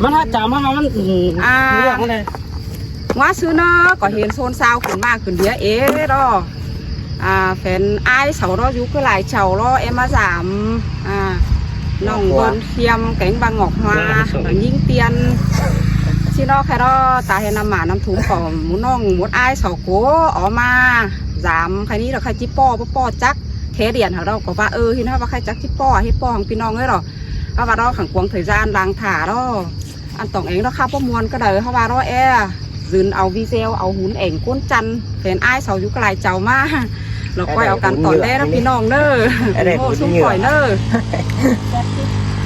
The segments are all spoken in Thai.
มันถ้าจำมันเรื่องอะไรว่าซื้อเนาะก็เห็นโซนซาวขึ้นมากขึ้นเดียรอแฟนไอ้เสารอยุก็หลายเฉารอเอ็มมาสามน้องบนเทียมแกงบางงอกมายิ่งเตียนที่นอกแค่รอตาเห็นน้ำหมาน้ำถุงของหมูน้องหมูไอ้เสาโก้ออกมาสามใครนี้เราใครจิป้อจักแค่เดียนเราก็ว่าที่นั่นว่าใครจักจิป้อให้ป้อของพี่น้องเลยหรอเขาว่าเราขังกวงthời gianลางถ่ารออันต่องเองเราข้าวป้อมวนก็เลยเขาว่าเรายืนเอาวีเซลเอาหุ่นเองก้นจันเป็นไอ้เสายุกลายเจ้ามาเราคอยเอากันต่อได้แล้วพี่น้องเนอโอ้ชุ่มก่อยเนอ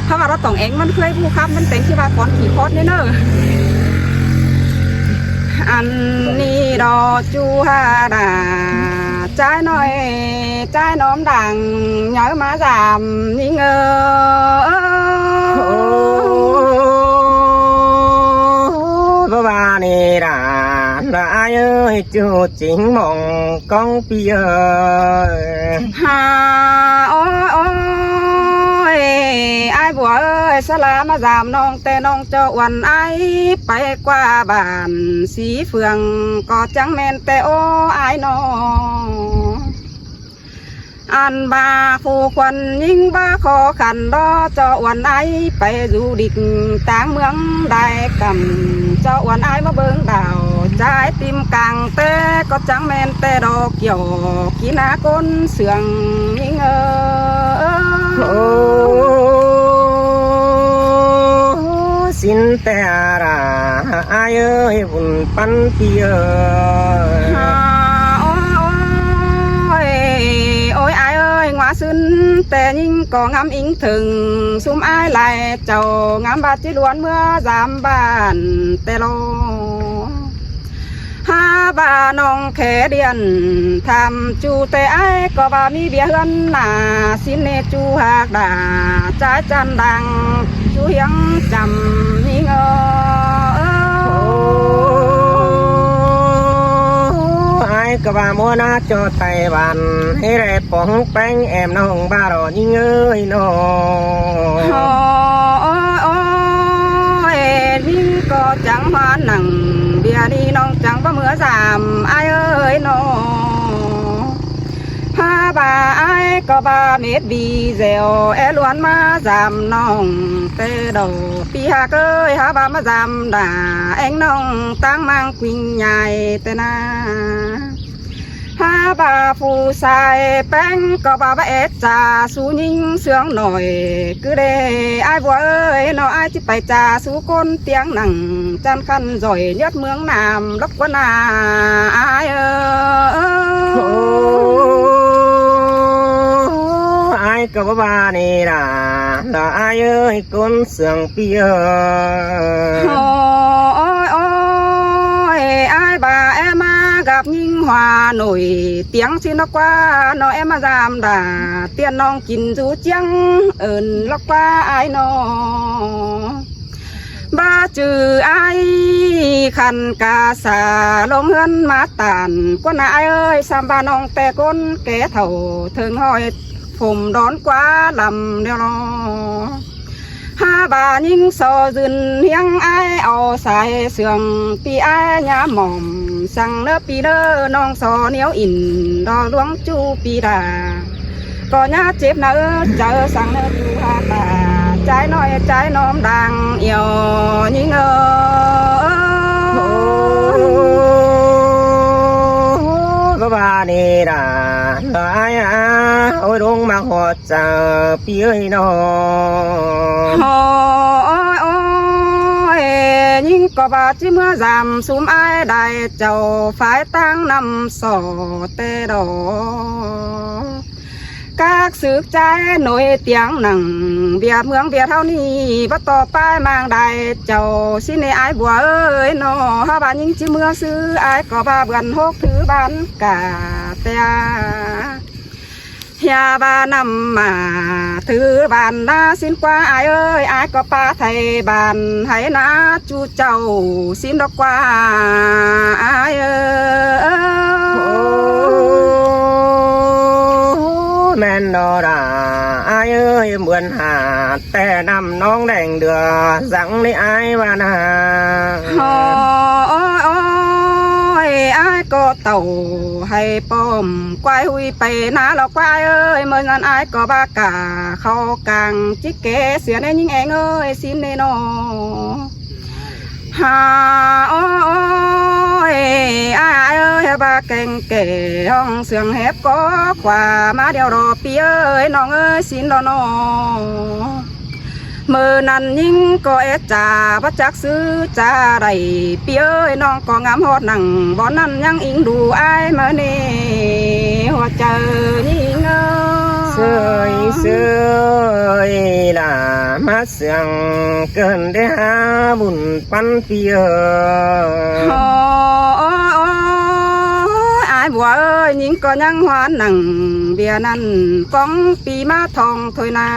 ถ้าว่าเราต่องเองมันเคยผู้ครับมันเป็นที่ว่าก้อนขี่คอดเนออันนี้ดอจูฮาดาใจหน่อยใจน้อมดังnhớ má giảm nghi ngờ bà nè đã ai ơi chú chính mong con bây ha ôi ai bùa ơi sao lá mà giảm nong tê nong cho uẩn ai bay qua bàn xí phường có trắng men tê ô ai nóอันบาผู้คนยิ่งบาขอขันรอเจ้าวันไอไปดูดิกต่างเมืองได้กำเจ้าวันไอมาเบิ่งดาวใจติมกลางเต้ก็จังแมนเต้ดอกเกี่ยวกีนาก้นเสืองยิ่งxin tè ra ai ơi vun pan pia ôi ai ơi ngoa xuân tè nhưng có ngắm ính thường xung ai lại chầu ngắm bát chỉ luồn mưa giảm bàn tè lo ha bà nong khé điền tham chu tè ai có bà mi bia hơn là xin nè chu hạc đà trái chân đằng chu hiếng chầm nghi ngờก็ว่ามัวน่าจอไต้หวันให้แร่ปองแป้งแอมน้องบ้ารอยิ่งเอ้ยน้องยิ่งก็จังหวานหนังเบียดีน้องจังบ่เมื่อสามไอ้เอ้ยน้องพาบ่าไอ้ก็บ่าเม็ดบีเซลล้วนมาสามน้องเตดอปีหาเกยหาบ่ามาสามด่าเอ็งน้องตั้งมังกุยใหญ่แต่นาha bà phù sai bánh có bà ép trà su nhinh sướng nổi cứ để ai vua ơi nó ai chỉ phải trà su côn tiếng nặng chăn khăn rồi nhất mướng nam lốc quân ai ai có bà này là ai ơi con sướng pia ôi ai bà em gặp nhưng hòa nổi tiếng xin nó qua nó em mà giảm đà tiền non kín rú trắng ơn lóc qua ai nó ba trừ ai khăn cả xà lông hơn má tàn con ai ơi sam ba non tè con kẻ thầu thường hỏi phùng đón quá làm đeo nó ha bà nhưng so dừng hiang ai ao xài sườn pi ai nhá mỏm sang nơ pi nơ non so néo in đo luống chu pi đà có nhá chép nơ chờ sang nơ chu ha bà trái nói trái nóm đang yêu như có bà này là ai ôi đúng mà họ chờ pi ơi nó nhưng có bà chỉ mưa giảm xuống ai đại chầu phải tăng năm sổ tê đỏ các sự trái nổi tiếng nặng bia mương bia thao ni bắt to pai mang đại chầu xin ai bùa ơi nó ha bà nhưng chỉ mưa sư ai có bà bận hốc thứ bán cả tè nhà ba năm mà thứ bàn na xin qua ai ơi ai có ba thầy bàn hãy na chu chầu xin đó qua ai ơi men đó là ai ai ơi buồn hà tè nằm nón đèn đưa dặn đi ai và nà ôi ai có tàu hay bom quay huiไปนะเราquay ơi mới ngân ai có ba cả khâu càng chích kế xưa nên những em ơi xin nên nó hà ôi ai ơi ba kênh kể hong sườn hẹp có quà má đeo đò pi ơiน้องเอ้ยxin đó nóมือนั้นยิ่งก็เอจ่าพระจักซื้อจ่าไรเปียเอ้ยน้องก็งามฮอดหนังบ่อนั้นยังอิงดูอายมาเน่หัวใจยิ่งsơi sơi là mắt sương cơn để há bùn pan pia aiบัวเอ้ยยิ่งก็ยังหวานหนังเบียนั้นก้องปีมาทองถอยนา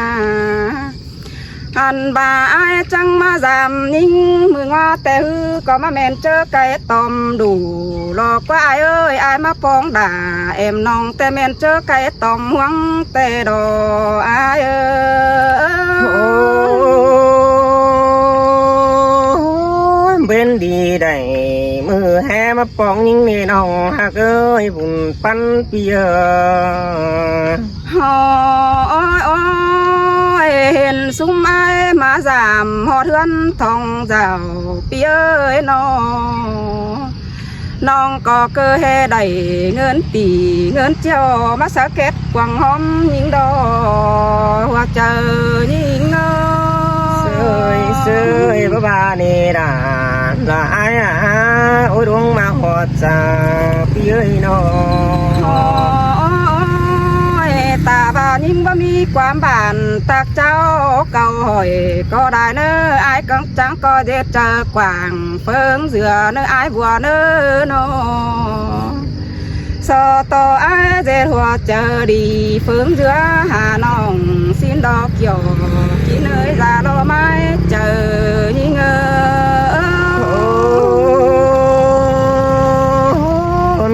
อันบ่าไอ้จังมาจำนิ่งมือว่าแต่ฮือก็มาแมนเจอไก่ตอมดูหลอกว่าไอ้เอ้ยไอ้มาปองด่าแอมน้องแต่แมนเจอไก่ตอมหวังแต่ดอไอ้เอ้ยbên đi đầy mưa hè mà bóng những nề nòng hạc ơi bùn pan piaเห็นซุ้มไอ้มาสามหอเทือนทองเจ้าเปียเอ้ยน้องก็เกอแห่ได้เงินตีเงินเจ้ามาสะเก็ดกวางหอมยิงดอว่าเจอยิงsơi sơi bà bà nè đã là ai à ôi đúng mà hoạt ra phía nóตาบานยิ่งว่ามีความบานตักเจ้าเก่าหอยก็ได้เนื้อไอ้กังจังก็เด็ดเจอกว่างเฟิงเสือเนื้อไอ้บัวเนื้อโนสอต่อไอ้เจ็ดหัวเจอดีเฟิงเสือหาน้องสิ้นดอกหยอกกินเนื้อลาโลไม้เจอยิ่ง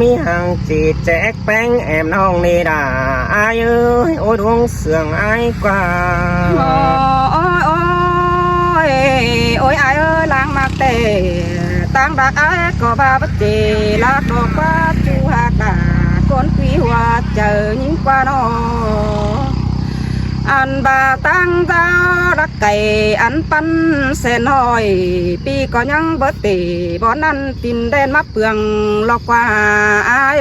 mi hàng chỉ chẹt bánh em nong nè đã ai ơi ôi đúng sườn ai qua ôi ai ơi lang mặc tề tăng bạc ai có ba bất chì là đồ qua chu hạt đà con quý hoa chờ những qua nó ăn bà tăng giao đắc cày ăn pan sen hỏi pi có nhang bớt tỉ bón ăn tin đen mắc phường lọc qua ai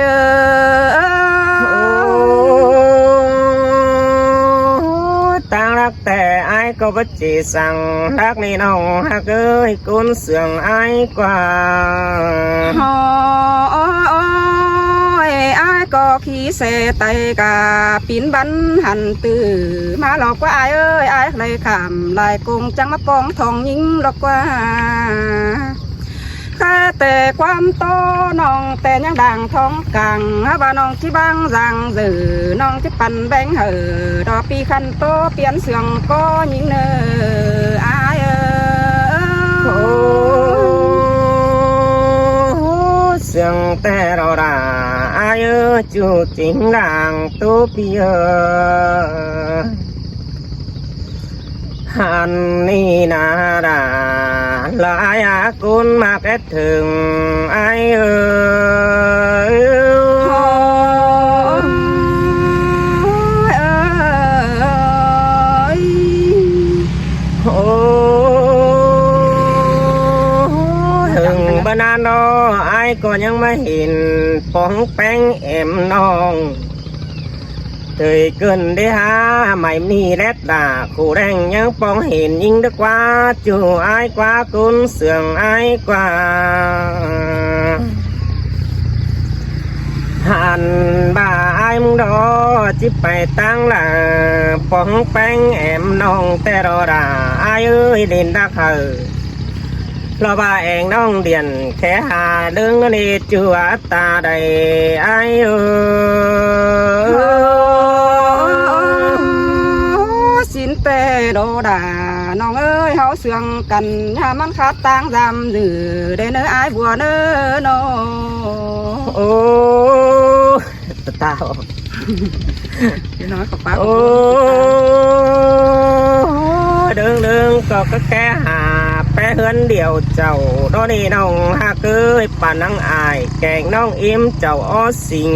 tăng đắc tè ai có bất chỉ rằng đắc ni nong hạc ơi côn sườn ai qua ai có khí xe tay cả pin bắn hành từ mà lọc qua ai ơi ai lại khảm lại cùng chẳng mắt con thòng những lọc qua khai tề quan to nong tề nhang đàng thong càng bà nong chỉ băng rằng dự nong chỉ pan bánh hở đò pi khăn to pian sườn có những nơi ai sườn tè đò đà ai ơi chủ chính làng tô pia hàn ni na đà là ai à côn mà kết thường ai ơi bên anh đó ai có những mà hình bóng bánh em non thời cơn đi ha mày mi lét đà khu đen những bóng hình nhưng được qua chủ ai qua côn sườn ai qua hàn bà ai muốn đó chỉ phải tăng là bóng bánh em non tè đò đà ai ơi đến đắc hờ lo ba em nong điền khẽ hà đứng đi chưa ta đầy ai xin tê đồ đà nong ơi háo sương cần nhà mắn khát tang giam giữ để nơi ai vừa nơi nó ô tao พี่น้อยกับป้า โอ้เดิงเดิงก็แค่หาแปะเฮือนเดียวเจ้าดอนี่น้องหากเอ้ยป่านนังอายแกงน้องอิ่มเจ้าอ้อสิง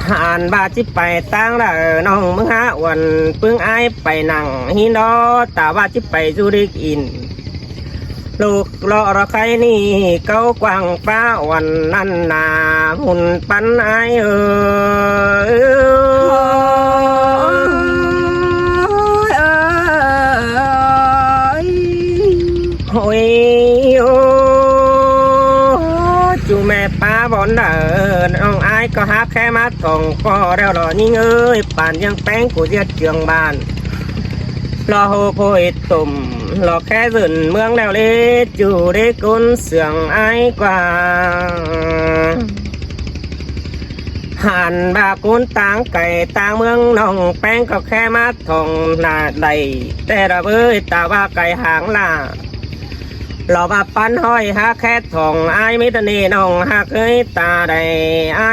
หานบาจิไปตั้งละน้องมึงหาวันปึ้งอายไปนั่งฮินดอตาว่าจิไปจูริกอินลูกรอใครนี่เก้ากวางป้าวันนั้นนาหุ่นปันไอโอ้ยโอ้จูแม่ป้าบอนเดินน้องไอก็หาแค่มาทองก็แล้วหรอยิ่งเอ้ยป่านยังแป้งกูเจียดเจืองบ้านรอโหโพยตุ่มรอแค่สื่นเมืองแล้วเลยจูได้กุนเสียงไอ้กว่าหันบากุนต่างไก่ต่างเมืองน้องแป้งก็แค่มาทองหน้าใดแต่ระเบ้ยตาว่าไก่หางล่าเราบาปันห้อยหาแค่ทองไอ้มิตรนีน้องหาเคยตาใดไอ้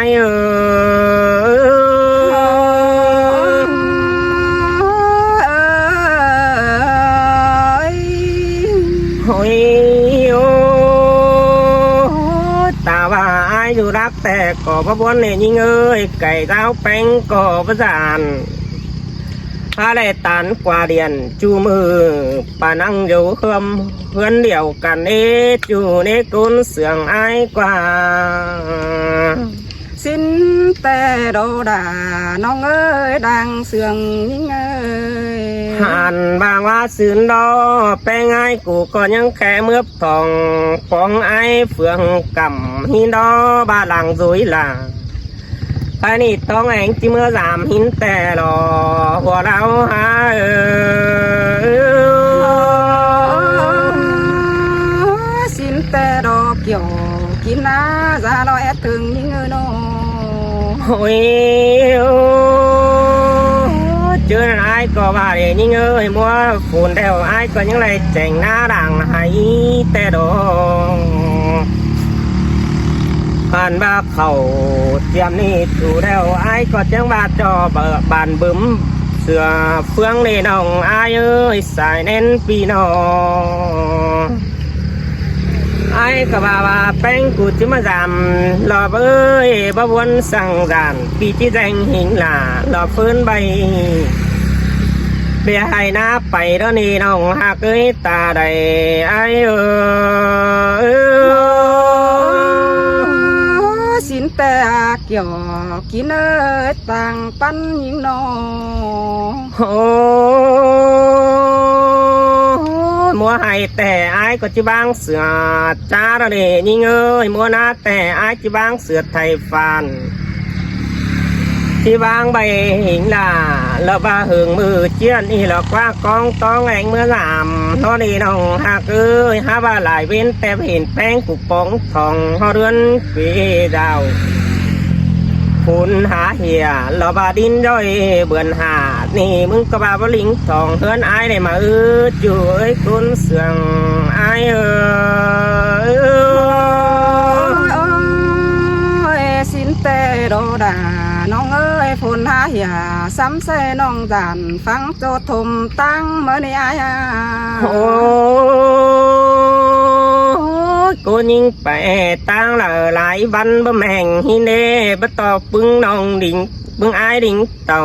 โอ้ยโอ้ตาว่าอายอยู่รักแต่ก็พระบวนเนี่ยยิ่งเอ้ยไก่เท้าแป้งก็ประสานอะไรตันกว่าเดียนจูมือปานั่งอยู่เพื่อนเดียวกันเอจูในกุนเสียงอายกว่าสิ้นแต่โดดาน้องเอ้ยดังเสียงยิ่งเอ้ยหันบางว่าสื่นดอแป้งไอ้กูก็ยังแค่เมื่อทองปองไอ้เฟืองกำหินดอบาหลังซุยล่ะไปนี่ต้องแองจิเมื่อสามหินแต่รอหัวเราหาสิ้นแต่ดอกเกี่ยวกินน้าจะรอแอดถึงยิ่งเอ้ยน้องโอ้ยเจอไอ้ก็ว่าเดี๋ยวยิ่งเอ้ยมัวฝุ่นเดียวไอ้ก็ยังไรแจงหน้าดังให้แต่ดอกผ่านบ้าเขาเตรียมนี่ถูเดียวไอ้ก็จังบาจอบานบึ้มเสือเฟืองนี่น้องไอ้เอ้ยสายเน้นปีน้องไอ้ก็ว่าแป้งกูจะมาจำรอเอ้ยบ่วนสั่งจานปีที่แดงหิงหล่ารอฟื้นใบเบียให้น้าไปแล้วนี่น้องหากเอ้ยตาใดไอ้สิ้นแต่เกี่ยวกินเอ้ยต่างปันยิ่งน้องโอ้มัวให้แต่ไอ้ก็จะบางเสือจ้าระเดยิ่งเอ้ยมัวหน้าแต่ไอ้จะบางเสือไทยฟานที่บางใบหิงล่าแล้วบาหึงมือเจียนนี่หรอกว่ากองต้องแองเมื่อสามทอดีน้องหากเอ้ยหาบาหลายเว้นแต่เห็นแป้งกุปองทองหอเรือนปีดาวคุณหาเหียเราบาดินด้อยเบือนหานี่มึงก็บาบลิงทองเฮือนไอ้ได้มาจุ้ยคุณเสียงไอ้สิ้นแต่โดดาน้องเอ้ยฝนหาเหียซ้ำเสน้องจานฟังโจทมตั้งเมื่อนี้โอ้กูยิงไปตั้งหลายวันบ่แม่งฮิเน่บ่ตอบปึ้งน้องดิ่งปึ้งไอ้ดิ่งเต่า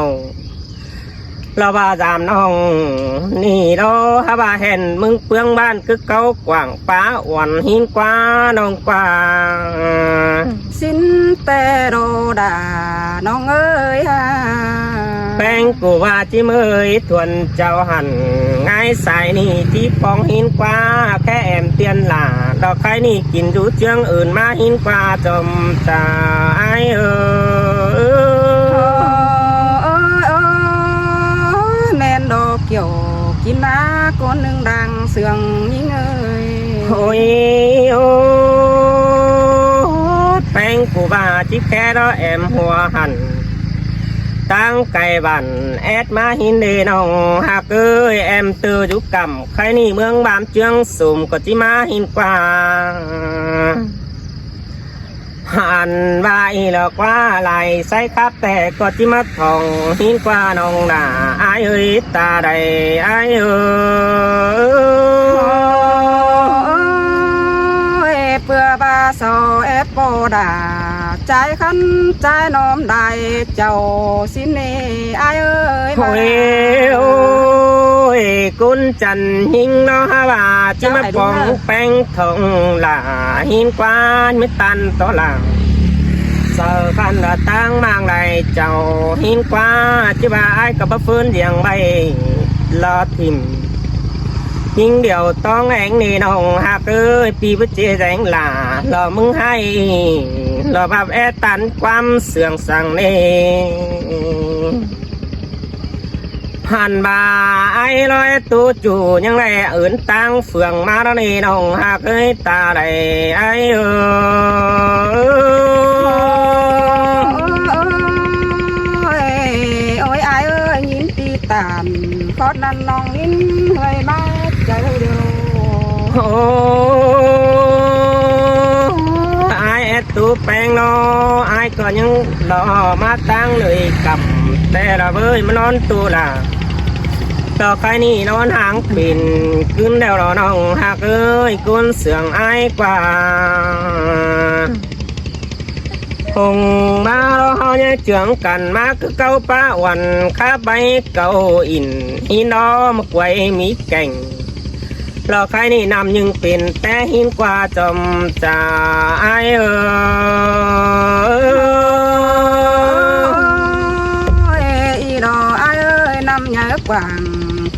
เราบาจามน้องนี่เราฮาบาเห็นมึงเปลืองบ้านคือเก่ากว่างป้าอ่อนหินกว่าน้องกว่าสิ้นแต่โดดาน้องเอ้ยแป้งกูว่าจิเมยทวนเจ้าหันง่ายสายนี่ที่ปองหินกว่าแค่แอมเตียนหล่าดอกไข่นี่กินดูเจืองอื่นมาหินกว่าจมตาไอแม่นดอกเกี่ยวกินน้าก้นหนึ่งดังเสียงยิ่งเอ้ยโอ้ยแป้งกูว่าจิแค่รอแอมหัวหันตั้งไก่บันแอดมาหินเดน้องหากเอ้ยแอมเตอยุกกำใครนี่เมืองบามเจืองสุ่มก็จิมาหินกว่า หันใบหลอกว่าไหลใส่ครับแต่ก็จิมาทองหินกว่าน้องหนาอายเอ้ยตาใดอายเอ้ย เปื่อบาโซเอโปดาใจขันใจน้อมได้เจ้าสินเนอายเอ้ย โอ้ยโอ้ยกุนจันหิงน้อฮาว่าจะมาปองแป้งทองหลาหินกวานไม่ตันตัวหลังเสิร์กันละตั้งมางไรเจ้าหินกว่าจะว่าไอ้กับบ้าฟื้นเดียงใบลอทิมหิงเดียวต้องแองนี่น้องหักเอ้ยปีวิจิแรงหลาหล่อมึงให้หล่อแบบแอตันความเสื่องสั่งเน่หันบาไอ้ลอยตูจูยังไรอื่นตั้งเฟืองมาแล้วนี่น้องหักเอ้ยตาใดไอ้เอ้ยโอ้ยอายเอ้ยยิ้มตีตามคอดนั่นน้องยิ้มเฮ้ยมาใจเดียว โอ้ไอ้ตูแปงนอไอ้ก็ยังรอมาตั้งเลยกับแต่ละเว้ยมันนอนตัวละต่อใครนี่นอนหางปิ่นขึ้นแล้วรอน้องหักเอ้ยกุนเสื่องไอ้กว่าคงมาเราเฮาเนี่ยเจืองกันมาคือเก่าป้าวันข้าใบเก่าอินหินน้อมาไว้มีแก่งเราใครนี่นำยังเป็นแต่หินกว่าจอมจ่าไอเอีดออายเอ้ยนำใหญ่กว่าง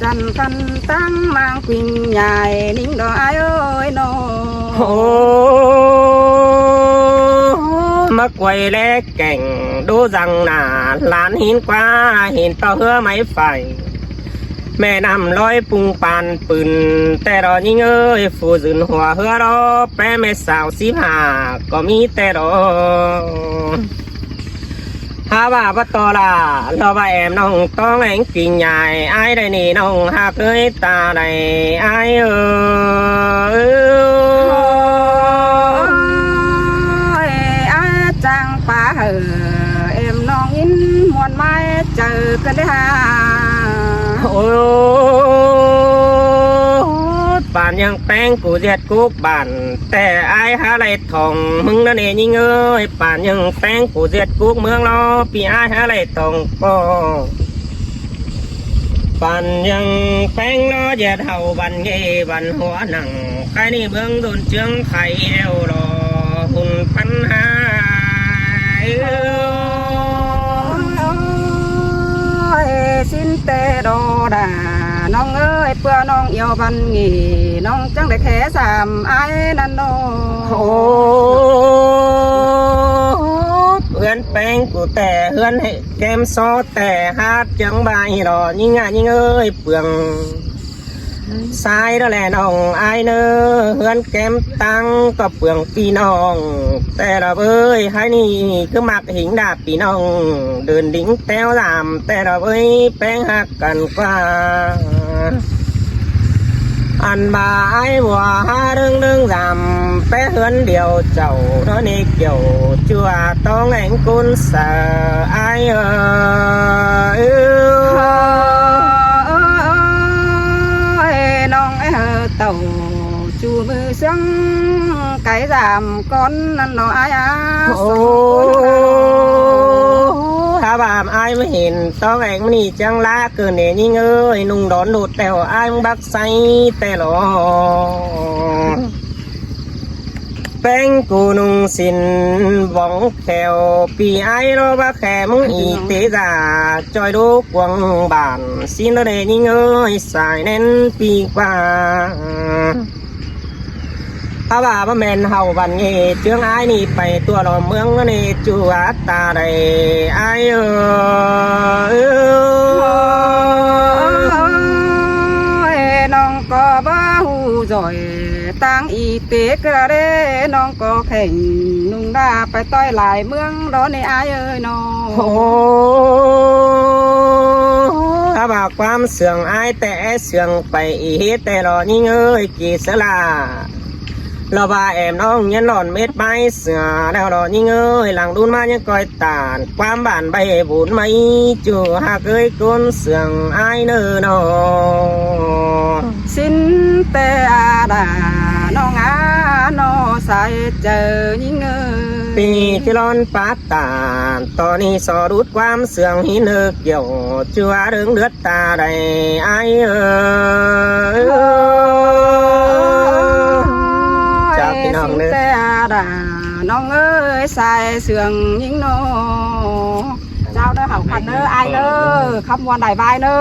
จันกันตั้งมางปิ่งใหญ่นิ่งดออายเอ้ยโน โอ้มาไว้แลกแก่งดูจังหนาหลานหินกว่าเห็นต่อเหือไม้ไฟแม่นำลอยปุงปานปืนแต่รอยิงเอ้ยฟูจืนหัวเหือรอแป้แม่สาว15ก็มีแต่รอฮาว่าปะตอลาเราว่าแอมน้องต้องแหงกิ่งใหญ่ไอ้ได้นี่น้องหาเคยตาได้ไอ้อาจังป่าเหอเอ็มน้องอินมวนไม้เจอกันได้ฮะโอ้ป่านยังแป้งกูเด็ดกุกบ้านแต่ไอ้หาไรทองมึงนั่นเองยิงเอ้ยป่านยังแป้งกูเด็ดกุกเมืองรอปีไอ้หาไรทองก็ป่านยังแป้งรอเด็ดเท่าบันเย่บันหัวหนังใครนี่เมืองโดนเจืองไข่เอวรอหุ่นปัญหาสินเตโดดาน้องเอ้ยเพื่อน้องเอียวบันงีน้องจังได้แค่สามไอ้นั่นโนโอ้เพื่อนแป้งกูแต่เพื่อนให้แก้มซอแต่ฮาดจังใบรอยิ่งยิ่งเอ้ยเปลืองสายแล้วแหละน้องไอเนอเพื่อนแก้มตังก็เปลืองปีน้องแต่เราเอ้ยให้นี่คือมักหิงดาบปีน้องเดินดิ้งแต้วลามแต่เราเอ้ยแป้งหักกันกว่าอันบ่ายบัวหาเรื่องรำแป้เฮือนเดียวเจ้าเท่านี้เกี่ยวจัวต้องแหงกุนเสอไอน้องไอ้เต่าจูมือเสียงไก่สามก้อนนั่นน้องไอ้โอ้ถ้าบามไอ้ไม่เห็นต้องแหงมันนี่จังละเกินเนี่ยยิ่งเอ้ยนุ่งดอนหลุดแต่ไอ้บักใส่แต่หรอแป้งกูนุ่งสินบ้องแขวปีไอ้รบักแขมึงอีเตจาจอยดูกวงบานสินเรยิ่งเอ้ยสายแน่นปีกว่าถ้าว่าบ่แม่นเฮาบันเงเจืองไอ้นี่ไปตัวรอเมืองนี่จัวตาได้ไอ้น้องก็บ่ฮู้จ่อยตั้งอีเตกระเดน้องก็แข่งนุ่งดาไปต้อยหลายเมืองร้อนในอายเอ้ยน้องโอ้ถ้าว่าความเสื่องไอ้แต่เสื่องไปอีแต่รอยิ่งเอ้ยกีสลา เราba emน้องยันหล่อนเม็ดไม้เสือแล้วหล่อยิ่งเอ้ยหลังดุนมายังก้อยตาลความบ้านใบบุญไม่จู่หากเอ้ยก้นเสืองอายเนื้อนอ สิ้นแต่อาดาน้องอาโนใส่เจอยิ่งเงย ปีที่ร้อนปาตาตอนนี้สอรุดความเสื่องหินเอกเกี่ยวชัวเรื่องเลือดตาใดไอเอจากพี่น้องเนื้อ แต่อาดาน้องเอ้ยใส่เสื่องยิ่งโนเจ้าเด้อเห่าคันเด้อไอายเด้อคำวันใดบายเด้อ